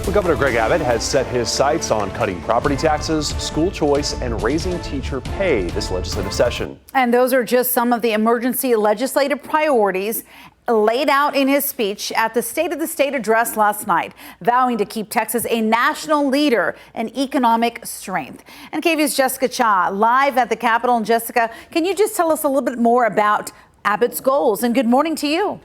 Well, Governor Greg Abbott has set his sights on cutting property taxes, school choice, and raising teacher pay this legislative session. And those are just some of the emergency legislative priorities laid out in his speech at the State of the State address last night, vowing to keep Texas a national leader in economic strength. And KVUE's Jessica Cha live at the Capitol. And Jessica, can you just tell us a little bit more about Abbott's goals? And good morning to you.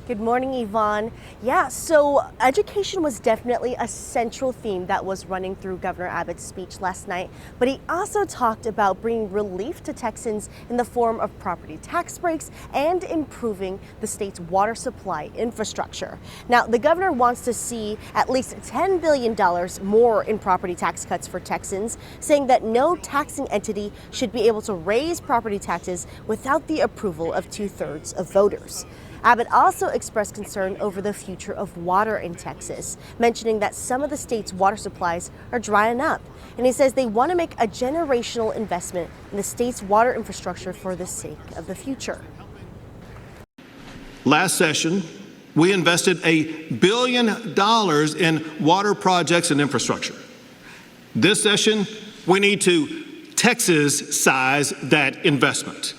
Good morning, Yvonne. Yeah, so education was definitely a central theme that was running through Governor Abbott's speech last night, but he also talked about bringing relief to Texans in the form of property tax breaks and improving the state's water supply infrastructure. Now, the governor wants to see at least $10 billion more in property tax cuts for Texans, saying that no taxing entity should be able to raise property taxes without the approval of 2/3 of voters. Abbott also expressed concern over the future of water in Texas, mentioning that some of the state's water supplies are drying up. And he says they want to make a generational investment in the state's water infrastructure for the sake of the future. Last session, we invested $1 billion in water projects and infrastructure. This session, we need to Texas-size that investment.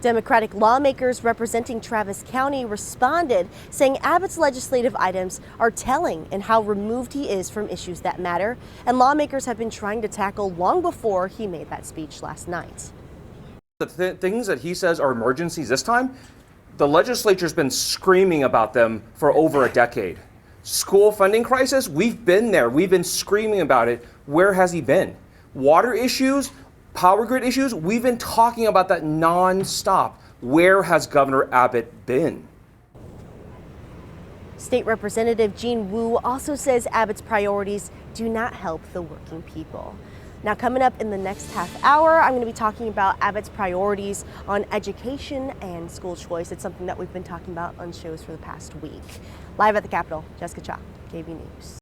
Democratic lawmakers representing Travis County responded, saying Abbott's legislative items are telling in how removed he is from issues that matter, and lawmakers have been trying to tackle long before he made that speech last night. The things that he says are emergencies this time, the legislature's been screaming about them for over a decade. School funding crisis, we've been there. We've been screaming about it. Where has he been? Water issues, power grid issues, we've been talking about that nonstop. Where has Governor Abbott been? State Representative Jean Wu also says Abbott's priorities do not help the working people. Now, coming up in the next half hour, I'm going to be talking about Abbott's priorities on education and school choice. It's something that we've been talking about on shows for the past week. Live at the Capitol, Jessica Cha, KVUE News.